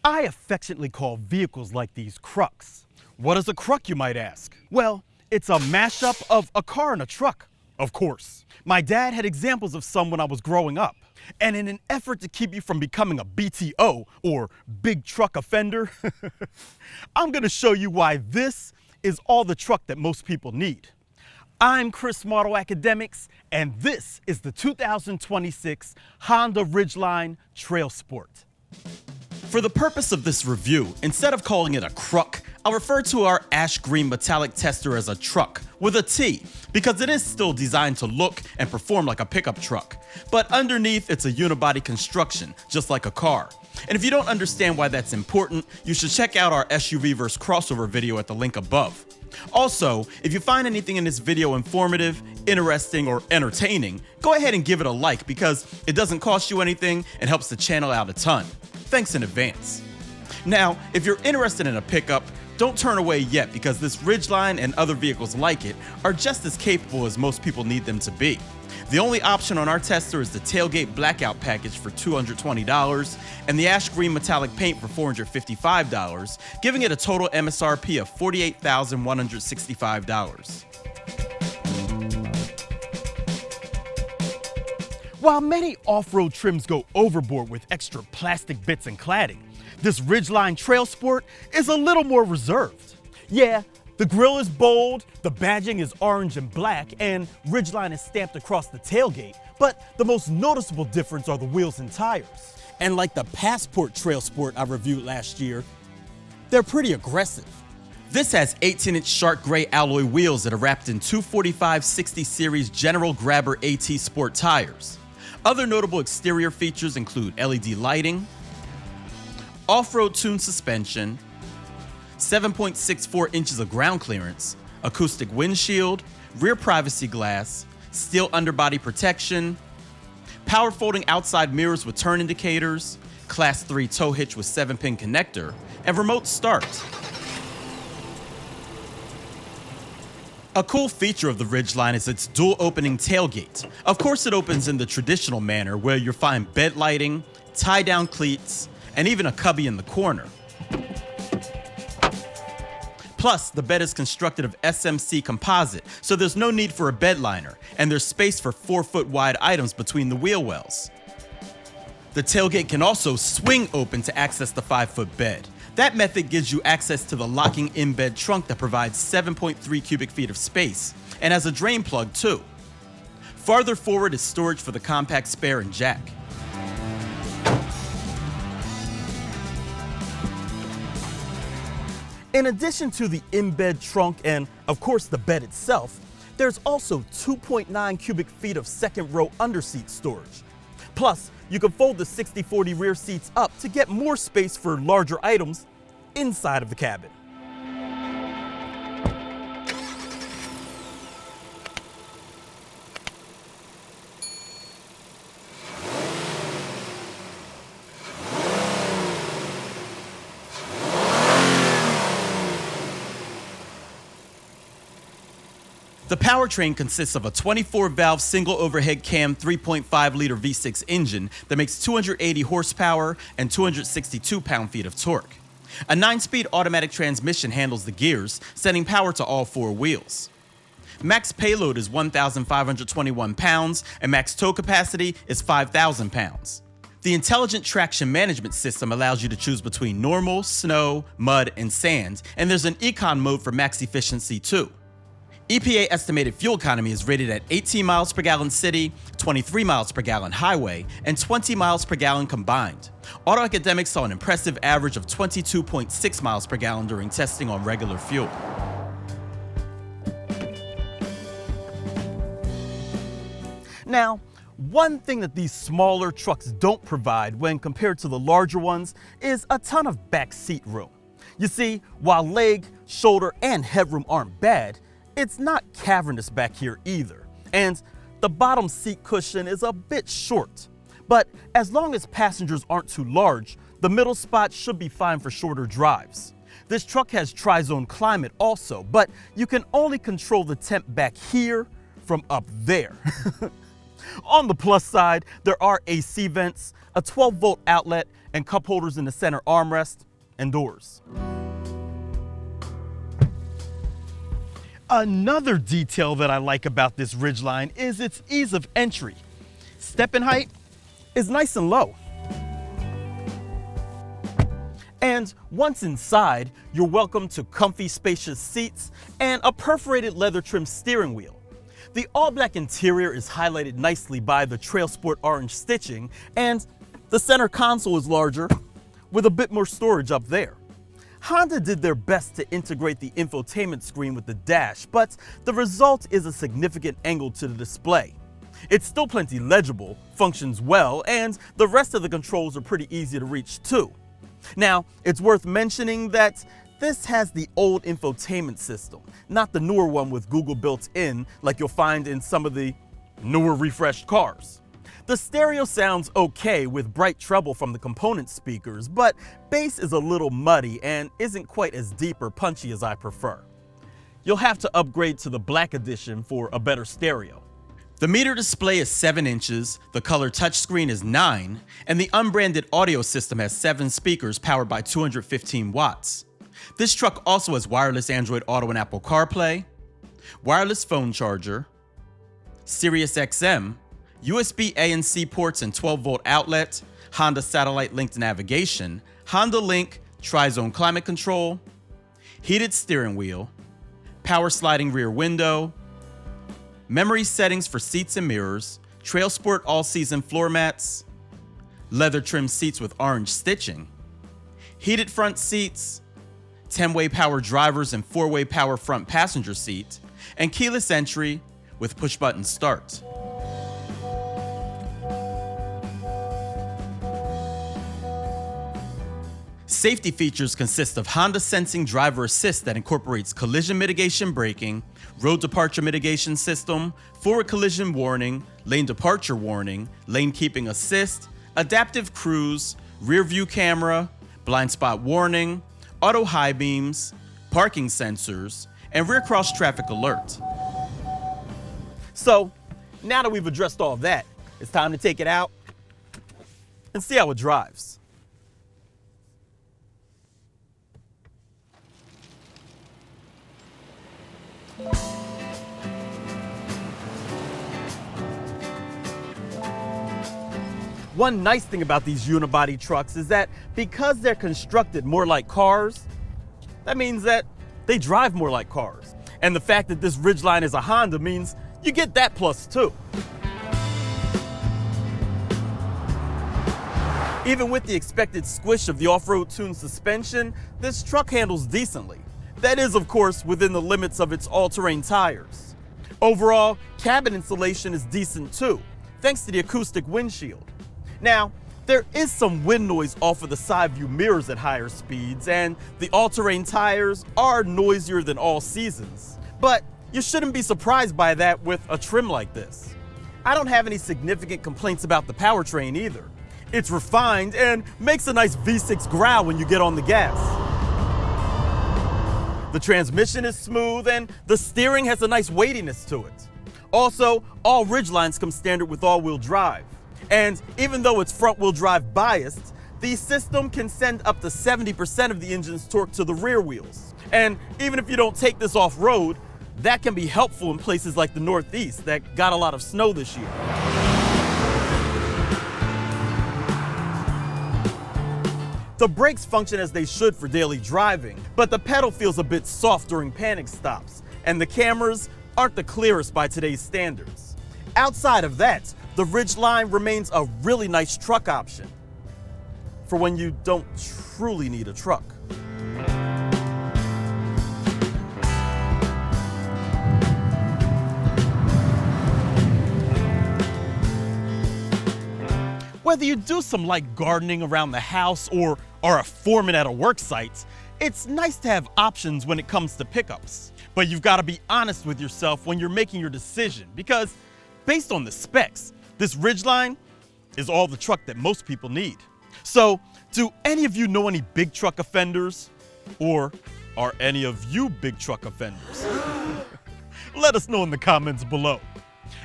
I affectionately call vehicles like these crucks. What is a cruck, you might ask? Well, it's a mashup of a car and a truck, of course. My dad had examples of some when I was growing up. And in an effort to keep you from becoming a BTO, or big truck offender, I'm gonna show you why this is all the truck that most people need. I'm Chris Model Academics, and this is the 2026 Honda Ridgeline TrailSport. For the purpose of this review, instead of calling it a cruck, I'll refer to our ash green metallic tester as a truck, with a T, because it is still designed to look and perform like a pickup truck. But underneath, it's a unibody construction, just like a car. And if you don't understand why that's important, you should check out our SUV vs. crossover video at the link above. Also, if you find anything in this video informative, interesting, or entertaining, go ahead and give it a like because it doesn't cost you anything and helps the channel out a ton. Thanks in advance. Now, if you're interested in a pickup, don't turn away yet because this Ridgeline and other vehicles like it are just as capable as most people need them to be. The only option on our tester is the tailgate blackout package for $220 and the ash green metallic paint for $455, giving it a total M.S.R.P. of $48,165. While many off-road trims go overboard with extra plastic bits and cladding, this Ridgeline TrailSport is a little more reserved. Yeah, the grille is bold, the badging is orange and black, and Ridgeline is stamped across the tailgate, but the most noticeable difference are the wheels and tires. And like the Passport TrailSport I reviewed last year, they're pretty aggressive. This has 18-inch shark gray alloy wheels that are wrapped in 245/60 series General Grabber AT Sport tires. Other notable exterior features include LED lighting, off-road tuned suspension, 7.64 inches of ground clearance, acoustic windshield, rear privacy glass, steel underbody protection, power folding outside mirrors with turn indicators, Class 3 tow hitch with 7-pin connector, and remote start. A cool feature of the Ridgeline is its dual opening tailgate. Of course, it opens in the traditional manner where you'll find bed lighting, tie-down cleats, and even a cubby in the corner. Plus, the bed is constructed of SMC composite, so there's no need for a bed liner, and there's space for 4-foot wide items between the wheel wells. The tailgate can also swing open to access the 5-foot bed. That method gives you access to the locking in-bed trunk that provides 7.3 cubic feet of space, and has a drain plug too. Farther forward is storage for the compact spare and jack. In addition to the in-bed trunk and, of course, the bed itself, there's also 2.9 cubic feet of second-row underseat storage. Plus, you can fold the 60/40 rear seats up to get more space for larger items inside of the cabin. The powertrain consists of a 24-valve single overhead cam 3.5-liter V6 engine that makes 280 horsepower and 262 pound-feet of torque. A 9-speed automatic transmission handles the gears, sending power to all 4 wheels. Max payload is 1,521 pounds, and max tow capacity is 5,000 pounds. The intelligent traction management system allows you to choose between normal, snow, mud, and sand, and there's an econ mode for max efficiency too. EPA estimated fuel economy is rated at 18 miles per gallon city, 23 miles per gallon highway, and 20 miles per gallon combined. Auto Academics saw an impressive average of 22.6 miles per gallon during testing on regular fuel. Now, one thing that these smaller trucks don't provide when compared to the larger ones is a ton of backseat room. You see, while leg, shoulder, and headroom aren't bad, it's not cavernous back here either, and the bottom seat cushion is a bit short. But as long as passengers aren't too large, the middle spot should be fine for shorter drives. This truck has tri-zone climate also, but you can only control the temp back here from up there. On the plus side, there are AC vents, a 12-volt outlet, and cup holders in the center armrest and doors. Another detail that I like about this Ridgeline is its ease of entry. Step-in height is nice and low. And once inside, you're welcome to comfy, spacious seats and a perforated leather trim steering wheel. The all-black interior is highlighted nicely by the TrailSport orange stitching, and the center console is larger with a bit more storage up there. Honda did their best to integrate the infotainment screen with the dash, but the result is a significant angle to the display. It's still plenty legible, functions well, and the rest of the controls are pretty easy to reach too. Now, it's worth mentioning that this has the old infotainment system, not the newer one with Google built in like you'll find in some of the newer refreshed cars. The stereo sounds okay with bright treble from the component speakers, but bass is a little muddy and isn't quite as deep or punchy as I prefer. You'll have to upgrade to the black edition for a better stereo. The meter display is 7 inches, the color touchscreen is 9, and the unbranded audio system has 7 speakers powered by 215 watts. This truck also has wireless Android Auto and Apple CarPlay, wireless phone charger, Sirius XM, USB A and C ports and 12-volt outlet, Honda satellite linked navigation, Honda Link tri-zone climate control, heated steering wheel, power sliding rear window, memory settings for seats and mirrors, TrailSport all-season floor mats, leather trim seats with orange stitching, heated front seats, 10-way power drivers and 4-way power front passenger seat, and keyless entry with push-button start. Safety features consist of Honda Sensing Driver Assist that incorporates collision mitigation braking, road departure mitigation system, forward collision warning, lane departure warning, lane keeping assist, adaptive cruise, rear view camera, blind spot warning, auto high beams, parking sensors, and rear cross traffic alert. So, now that we've addressed all that, it's time to take it out and see how it drives. One nice thing about these unibody trucks is that because they're constructed more like cars, that means that they drive more like cars. And the fact that this Ridgeline is a Honda means you get that plus too. Even with the expected squish of the off-road tuned suspension, this truck handles decently. That is, of course, within the limits of its all-terrain tires. Overall, cabin insulation is decent too, thanks to the acoustic windshield. Now, there is some wind noise off of the side view mirrors at higher speeds, and the all-terrain tires are noisier than all seasons. But you shouldn't be surprised by that with a trim like this. I don't have any significant complaints about the powertrain either. It's refined and makes a nice V6 growl when you get on the gas. The transmission is smooth and the steering has a nice weightiness to it. Also, all Ridgelines come standard with all-wheel drive. And even though it's front-wheel drive biased, the system can send up to 70% of the engine's torque to the rear wheels. And even if you don't take this off-road, that can be helpful in places like the Northeast that got a lot of snow this year. The brakes function as they should for daily driving, but the pedal feels a bit soft during panic stops, and the cameras aren't the clearest by today's standards. Outside of that, the Ridgeline remains a really nice truck option for when you don't truly need a truck. Whether you do some light gardening around the house or are a foreman at a work site, it's nice to have options when it comes to pickups. But you've got to be honest with yourself when you're making your decision, because based on the specs, this Ridgeline is all the truck that most people need. So, do any of you know any big truck offenders? Or are any of you big truck offenders? Let us know in the comments below.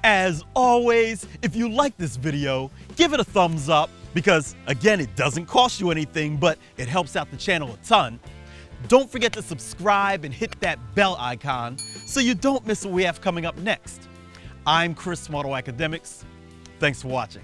As always, if you like this video, give it a thumbs up because, again, it doesn't cost you anything, but it helps out the channel a ton. Don't forget to subscribe and hit that bell icon so you don't miss what we have coming up next. I'm Chris from Auto Academics. Thanks for watching.